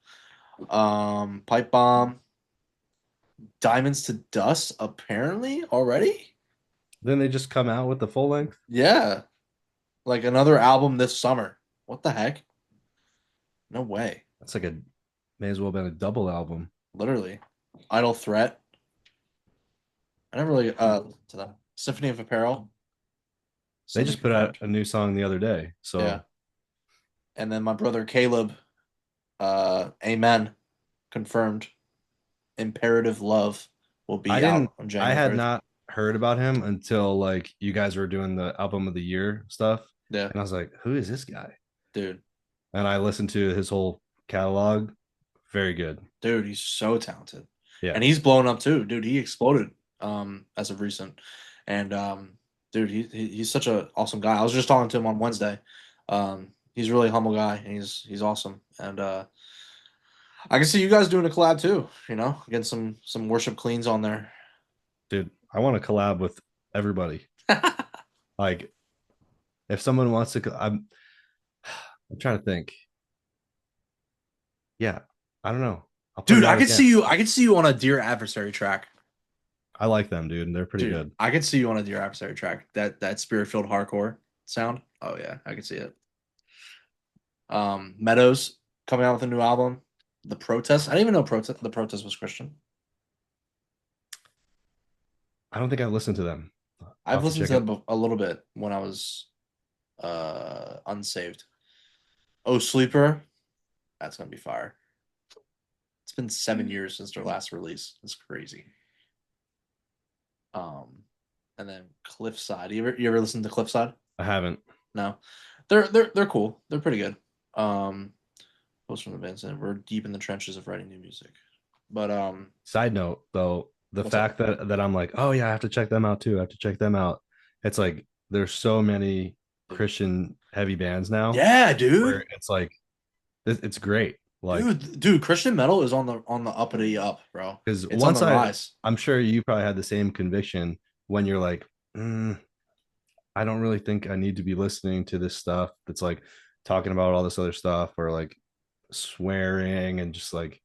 Pipe Bomb, Diamonds to Dust, apparently already. Then they just come out with the full length. Yeah, like another album this summer. What the heck? No way. That's like a may as well have been a double album. Literally. Idle Threat. I never really to them. Symphony of Apparel. They Still to be just put out confirmed. a new song the other day. Yeah. So And then my brother Caleb, Amen, confirmed. Imperative Love will I be didn't out on I January had 3rd. not heard about him until like you guys were doing the album of the year stuff. Yeah, And I was like, who is this guy? dude. And I listened to his whole catalog. Very good. Dude, he's so talented. Yeah. And he's blown up too. Dude, he exploded as of recent. And dude, he's such an awesome guy. I was just talking to him on Wednesday. He's a really humble guy and he's awesome. And I can see you guys doing a collab too, getting some worship cleans on there. Dude, I want to collab with everybody. Like, if someone wants to, I'm trying to think. Yeah, I don't know. I'll put Dude, it out again. I could see you on a Dear Adversary track. I like them, dude. They're pretty Dude, good. I could see you on a Dear Adversary track. That spirit-filled hardcore sound. Oh yeah, I could see it. Meadows coming out with a new album. The Protest. I didn't even know the Protest was Christian. I don't think I've listened to them. I'll I've have to listened check to it. them a little bit when I was unsaved. Oh, Sleeper. That's gonna be fire. It's been 7 years since their last release. It's crazy. Um, and then Cliffside. You ever listen to Cliffside? I haven't. No, they're cool. They're pretty good. Um, Post from the band saying we're deep in the trenches of writing new music. But Side note, though, the what's up? fact that I'm like, oh yeah, I have to check them out too. I have to check them out. It's like there's so many Dude. Christian heavy bands now Yeah, where dude. it's like it's great. Like, Dude, Christian metal is on the uppity up, bro. because It's on once the rise. I'm sure you probably had the same conviction when you're like, I don't really think I need to be listening to this stuff that's like talking about all this other stuff, or like swearing and just like just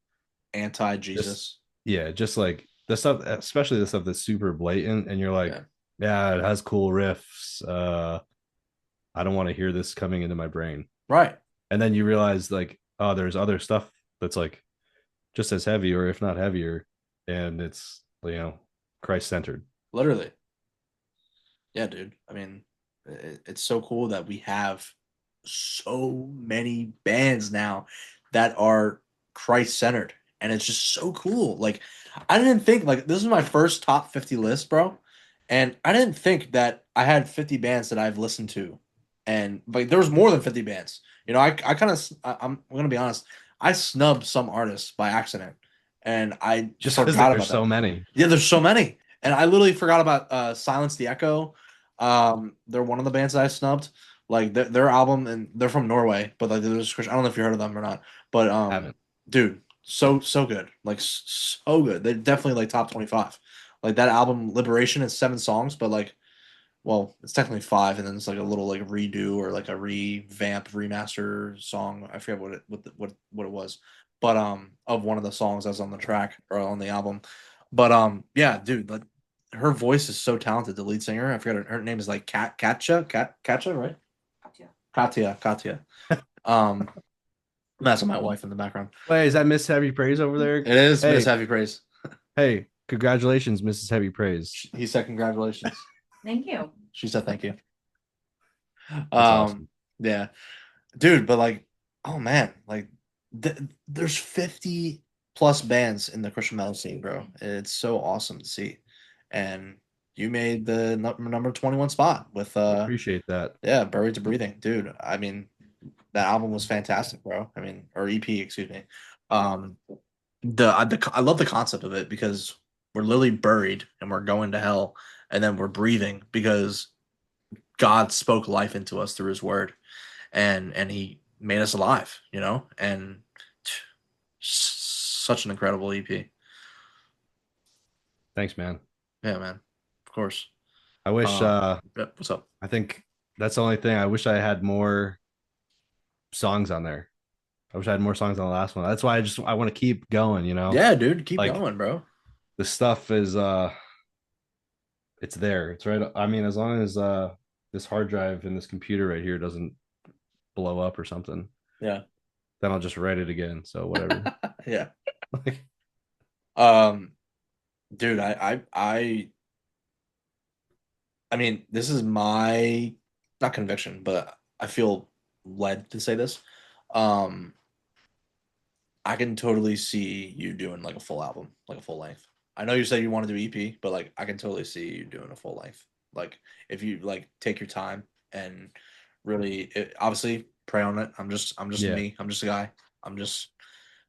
Anti-Jesus. yeah, just like the stuff, especially the stuff that's super blatant, and you're like, Yeah. yeah, it has cool riffs. I don't want to hear this coming into my brain. Right. And then you realize like, oh, there's other stuff that's like just as heavy, or if not heavier, and it's Christ centered. Literally. Yeah, dude. I mean, it's so cool that we have so many bands now that are Christ-centered, and it's just so cool. Like, I didn't think like this is my first top 50 list, bro, and I didn't think that I had 50 bands that I've listened to, and like there was more than 50 bands. I kind of I'm gonna be honest. I snubbed some artists by accident, and I Just because forgot there's about them. so many. Yeah, there's so many. And I literally forgot about Silence the Echo. They're one of the bands that I snubbed. Like their album, and they're from Norway, but like there's I don't know if you heard of them or not. But Haven't. dude, so good, like so good. They're definitely like top 25. Like that album, Liberation, is 7 songs, but like, well, it's technically five, and then it's like a little like redo or like a revamp, remaster song. I forget what it was, but of one of the songs that's on the track or on the album. But yeah, dude, like her voice is so talented. The lead singer, I forget her name is like Katja, right? Katya. Um, that's my wife in the background. Wait, is that Miss Heavy Praise over there? It is Miss Hey, Heavy Praise. hey, congratulations, Mrs. Heavy Praise. He said congratulations. Thank you. She said thank you. That's Um, awesome. yeah, dude, but like, oh man, like there's 50 plus bands in the Christian metal scene, bro. It's so awesome to see. And you made the number 21 spot with I appreciate that. yeah, Buried to Breathing, dude. I mean, that album was fantastic, bro. I mean, or EP, excuse me. Um, I love the concept of it because we're literally buried and we're going to hell, and then we're breathing because God spoke life into us through His Word, and He made us alive, you know. And such an incredible EP. Thanks, man. Yeah, man. Of course. I wish Yeah, what's up? I think that's the only thing. I wish I had more songs on there. I wish I had more songs on the last one. That's why I want to keep going, you know. Yeah, dude, keep Like going, bro. the stuff is it's there. It's right. I mean, as long as this hard drive in this computer right here doesn't blow up or something, Yeah. then I'll just write it again. So whatever. Yeah. Like, Um, dude, I mean, this is my not conviction, but I feel led to say this. Um, I can totally see you doing like a full album, like a full length. I know you said you want to do EP, but like I can totally see you doing a full length. Like if you like take your time and really obviously pray on it. I'm just yeah, me. I'm just a guy. I'm just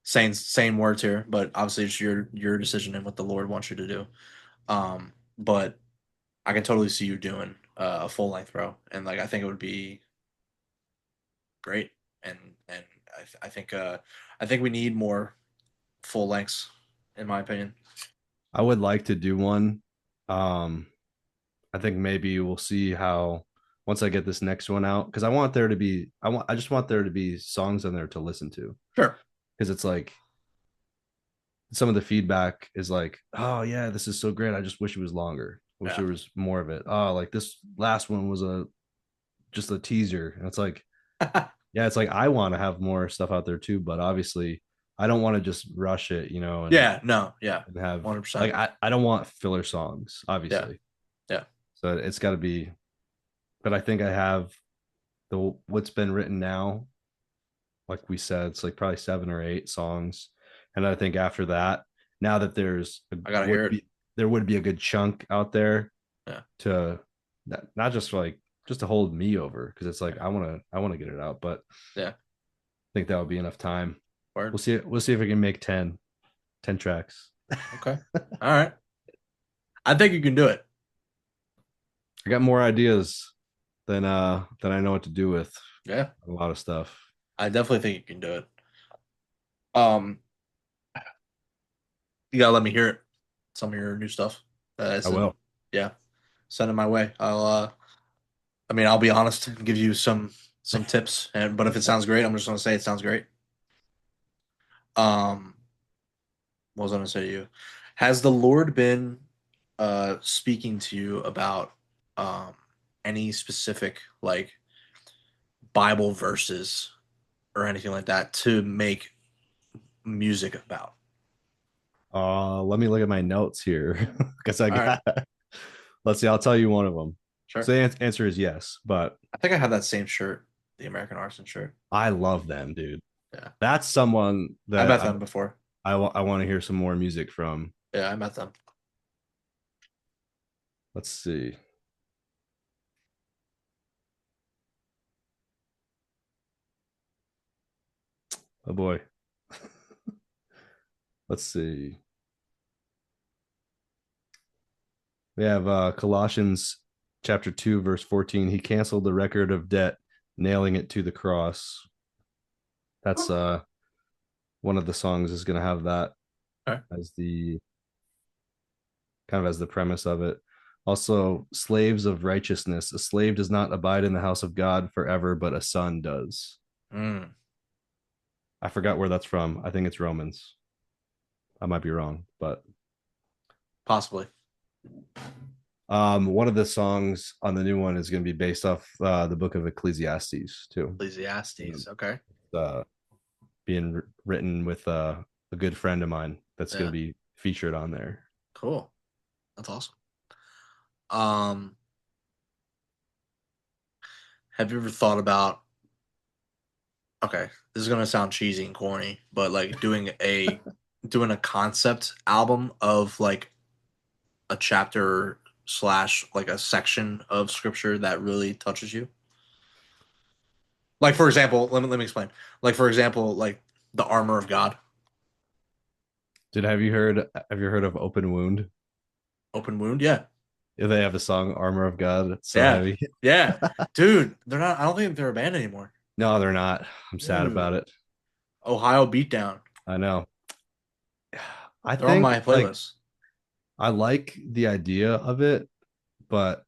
saying words here, but obviously it's your decision and what the Lord wants you to do. But I can totally see you doing a full length, bro, and like I think it would be great. And and I think we need more full lengths, in my opinion. I would like to do one. Um, I think maybe we'll see how once I get this next one out because I just want there to be songs on there to listen to Sure. because it's like some of the feedback is like, oh yeah, this is so great. I just wish it was longer. I wish Yeah. there was more of it. Oh, like this last one was a just a teaser. And it's like, yeah, it's like I want to have more stuff out there too, but obviously I don't want to just rush it, you know, Yeah. No. Yeah. and have 100%. like I don't want filler songs, Yeah. obviously. Yeah. So it's gotta be, but I think I have the what's been written now, like we said, it's like probably 7 or 8 songs. And I think after that, now that I gotta hear it. there would be a good chunk out there Yeah. to not just like just to hold me over because it's like Yeah. I want to get it out, but Yeah. I think that would be enough time. Word. We'll see if we can make 10 tracks. Okay. All right. I think you can do it. I got more ideas than I know what to do with Yeah. a lot of stuff. I definitely think you can do it. Um, you gotta let me hear it. Some of your new stuff. I It's will. yeah. Send it my way. I mean, I'll be honest and give you some tips. And but if it sounds great, I'm just gonna say it sounds great. Um, what was I gonna say to you? Has the Lord been speaking to you about um any specific like Bible verses or anything like that to make music about? Let me look at my notes here because I All right, got. Let's see. I'll tell you one of them. So sure. the answer is yes, but I think I have that same shirt, the American Arson shirt. I love them, dude. Yeah, That's someone I that met them before. I want to hear some more music from. Yeah, I met them. Let's see. Oh boy. Let's see. We have Colossians chapter 2, verse 14. He canceled the record of debt, nailing it to the cross. That's one of the songs is going to have that Okay. as the kind of as the premise of it. Also, slaves of righteousness. A slave does not abide in the house of God forever, but a son does. Mm, I forgot where that's from. I think it's Romans. I might be wrong, but possibly. one of the songs on the new one is going to be based off the book of Ecclesiastes too. Ecclesiastes. Okay. Uh, being written with a good friend of mine that's going Yeah. to be featured on there. Cool. That's awesome. Um, have you ever thought about, okay, this is gonna sound cheesy and corny, but like doing a concept album of like a chapter slash like a section of scripture that really touches you? Like for example, let me explain. Like for example, like the armor of God, Did have you heard of Open Wound? open wound. Yeah, Yeah, they have a song "Armor of God." It's so yeah, heavy. yeah, dude. They're not. I don't think they're a band anymore, No, they're not. I'm sad about dude. it. Ohio Beatdown. I know. I They're on think my like playlist. I like the idea of it, but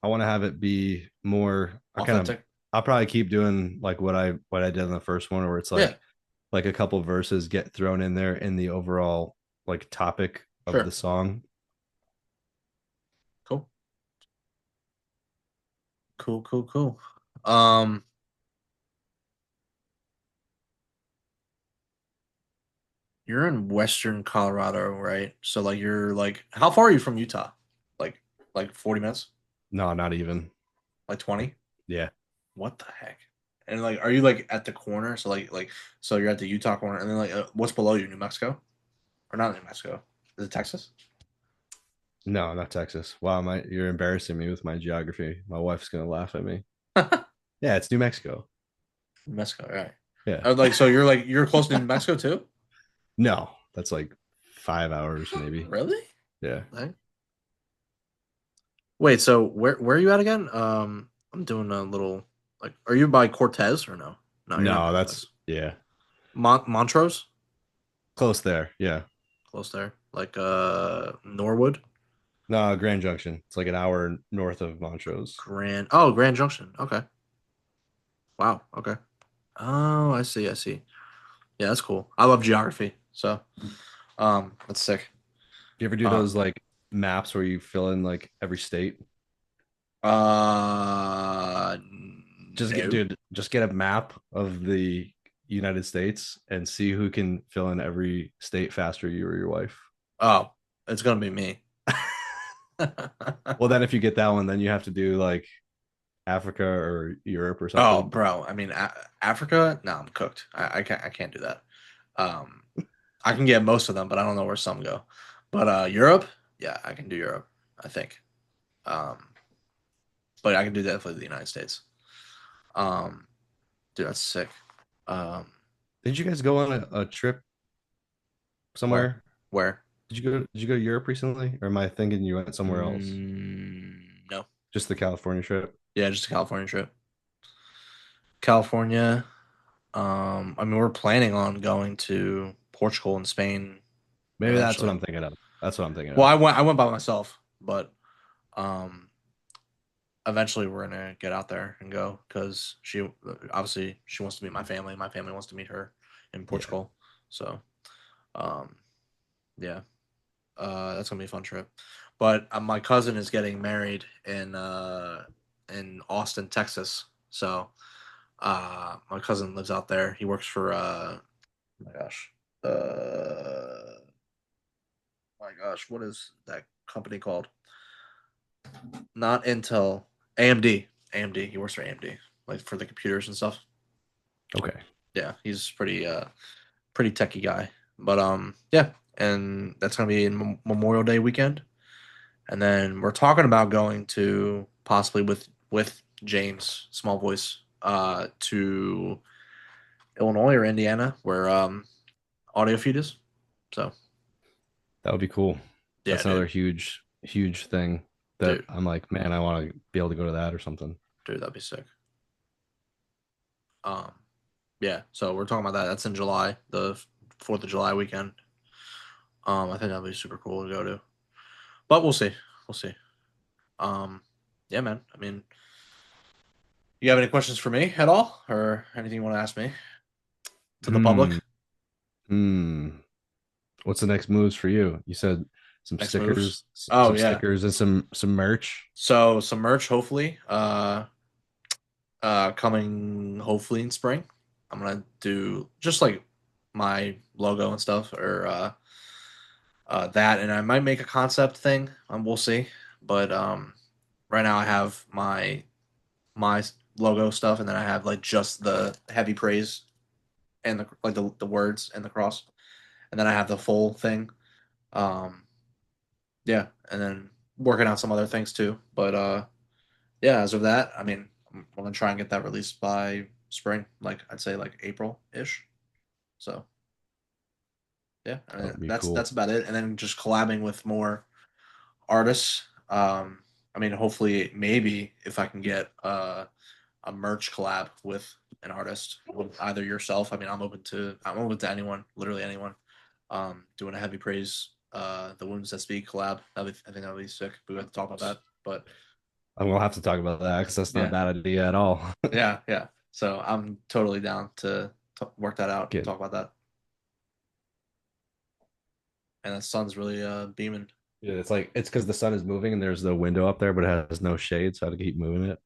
I want to have it be more. Authentic. I'll probably keep doing like what I did in the first one, where it's Yeah, like a couple verses get thrown in there in the overall like topic of the sure. song. Cool. Cool, cool, cool. Um, you're in Western Colorado, right? So like you're like how far are you from Utah? Like like 40 minutes? No, not even. Like 20? Yeah. What the heck? And like are you like at the corner? So like so you're at the Utah corner and then like what's below you? New Mexico? Or not New Mexico? Is it Texas? No, not Texas. Wow, you're embarrassing me with my geography. My wife's gonna laugh at me. Yeah, it's New Mexico. New Mexico, all right. Yeah. Like so you're close to New Mexico too? No, that's like 5 hours maybe. Really? Yeah. Like, wait, so where are you at again? I'm doing a little like are you by Cortez or no? No, you're not by No, that's Cortez. yeah. Montrose? Close there. Yeah. Close there. Like Norwood? No, Grand Junction. It's like an hour north of Montrose. Grand Junction. Okay. Wow. Okay. Oh, I see, I see. Yeah, that's cool. I love geography. So that's sick. Do you ever do Uh those like maps where you fill in like every state? uh no. Just get a map of the United States and see who can fill in every state faster, you or your wife. Oh, it's gonna be me. Well, then if you get that one, then you have to do like Africa or Europe or Oh, something. bro. I mean, Africa? No, I'm cooked. I can't do that. Um, I can get most of them, but I don't know where some go. But Europe, yeah, I can do Europe. I think. Um, but I can do that for the United States. Um, dude, that's sick. Um, Did you guys go on a trip where? somewhere? Where? Did you go to Europe recently? Or am I thinking you went somewhere else? No. Just the California trip? Yeah, just a California trip. California. I mean, we're planning on going to Portugal and Spain Maybe that's what eventually. I'm thinking of. That's what I'm thinking Well, of. I went by myself, but um, eventually we're gonna get out there and go because she obviously she wants to meet my family. My family wants to meet her in Yeah. Portugal. So, um, yeah, that's gonna be a fun trip. But my cousin is getting married in Austin, Texas. So, my cousin lives out there. He works for oh my gosh, my gosh, what is that company called? Not Intel, AMD. AMD. He works for AMD, like for the computers and stuff. Okay. Yeah, he's pretty techie guy. But yeah, and that's gonna be in Memorial Day weekend, and then we're talking about going to possibly with James Small Voice to Illinois or Indiana where Audio Feed is. So That would be cool. yeah, That's dude, another huge, huge thing that dude, I'm like, man, I want to be able to go to that or something. dude, that'd be sick. Um, Yeah, so we're talking about that. That's in July, the 4th of July weekend. I think that'll be super cool to go to. But we'll see. We'll see. Um, yeah, man. I mean, you have any questions for me at all, or anything you want to ask me to the public? Hmm. Hmm. What's the next moves for you? You said some Next moves? stickers, Oh some yeah. stickers, and some merch. So some merch, hopefully. Coming hopefully in spring. I'm gonna do just like my logo and stuff, or that, and I might make a concept thing. We'll see. But right now I have my logo stuff, and then I have like just the heavy praise and the words and the cross, and then I have the full thing. Um, yeah, and then working on some other things too. But yeah, as of that, I mean, I'm gonna try and get that released by spring, like I'd say like April ish. So yeah, I That mean, would be that's cool. about it. And then just collabing with more artists. I mean, hopefully, maybe if I can get a merch collab with an artist, with either yourself. I mean, I'm open to anyone, literally anyone. Doing a heavy praise, the wounds that speak collab. I think that'd be sick. We have to talk about that, but I'm gonna have to talk about that because that's not a yeah, bad idea at all. yeah, yeah. So I'm totally down to work that out, Get talk about that. And the sun's really beaming. Yeah, it's like it's because the sun is moving and there's the window up there, but it has no shade, so I have to keep moving it.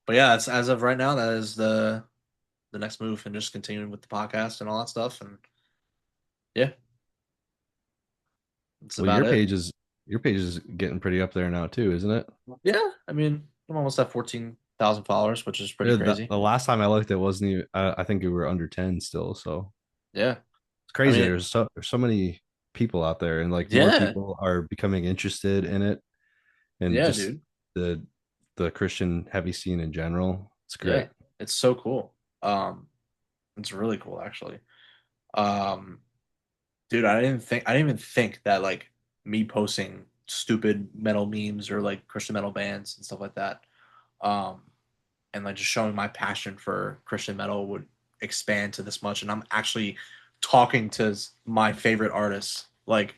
But yeah, it's as of right now, that is the next move, and just continuing with the podcast and all that stuff. And yeah, that's Well, about it. your page is getting pretty up there now too, isn't it? Yeah, I mean, I'm almost at 14,000 followers, which is pretty Yeah, crazy. the last time I looked, it wasn't even. I think we were under 10 still, so Yeah, it's I crazy. mean, There's so many people out there, and like more yeah, people are becoming interested in it, and yeah, just dude. the the Christian heavy scene in general. It's Yeah, great. it's so cool. It's really cool actually. Um, dude, I didn't even think that like me posting stupid metal memes or like Christian metal bands and stuff like that, um, and like just showing my passion for Christian metal would expand to this much. And I'm actually talking to my favorite artists. Like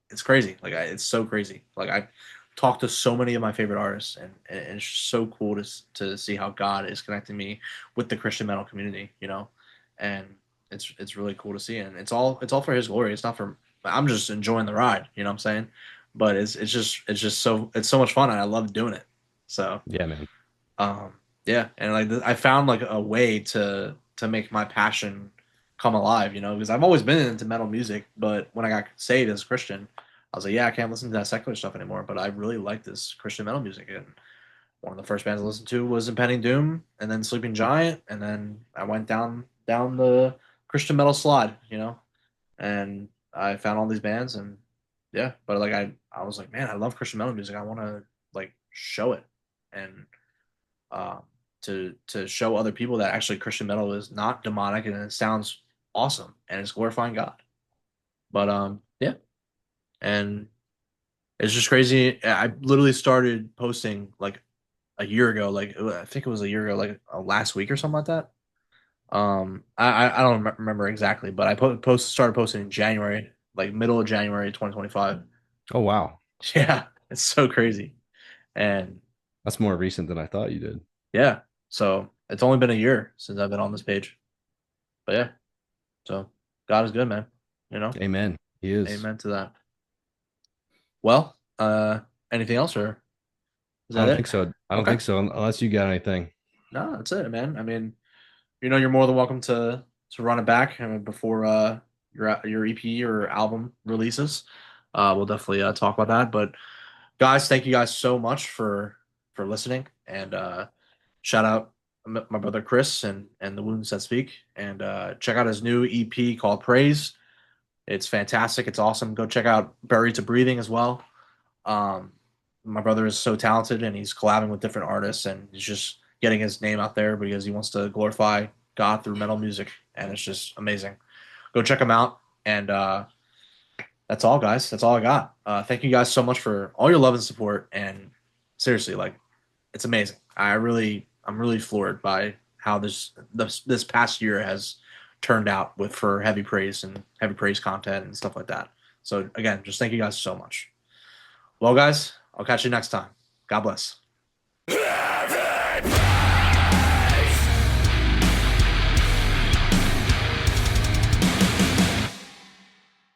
it's crazy. It's so crazy. Like I talked to so many of my favorite artists, and it's so cool to see how God is connecting me with the Christian metal community. And it's really cool to see, and it's all for His glory. It's not for. I'm just enjoying the ride. You know what I'm saying? But it's just so much fun, and I love doing it. So Yeah, man. um, yeah, and like I found like a way to make my passion come alive, because I've always been into metal music, but when I got saved as a Christian, I was like, yeah, I can't listen to that secular stuff anymore, but I really like this Christian metal music. And one of the first bands I listened to was Impending Doom, and then Sleeping Giant, and then I went down the Christian metal slide, and I found all these bands, and yeah, but like I was like, man, I love Christian metal music. I want to like show it, and uh, to show other people that actually Christian metal is not demonic, and it sounds awesome, and it's glorifying God. But yeah, and it's just crazy. I literally started posting like a year ago, like I think it was a year ago, like last week or something like that. I don't remember exactly, but I started posting in January, like middle of January 2025. Oh wow, Yeah, it's so crazy. And that's more recent than I thought you did. yeah, so it's only been a year since I've been on this page. But yeah, so God is good, man. You know, Amen. He is. amen to that. Well, anything else, or is I that don't it? think so. I don't Okay, think so unless you got anything. no, that's it, man. I mean, you're more than welcome to run it back before your EP or album releases. We'll definitely talk about that. But guys, thank you guys so much for listening, and shout out my brother Chris and the Wounds That Speak, and check out his new EP called Praise. It's fantastic. It's awesome. Go check out Buried to Breathing as well. Um, my brother is so talented, and he's collabing with different artists, and he's just getting his name out there because he wants to glorify God through metal music, and it's just amazing. Go check him out, and that's all, guys. That's all I got. Thank you guys so much for all your love and support, and seriously, like it's amazing. I'm really floored by how this past year has turned out with for heavy praise and heavy praise content and stuff like that. So again, just thank you guys so much. Well, guys, I'll catch you next time. God bless.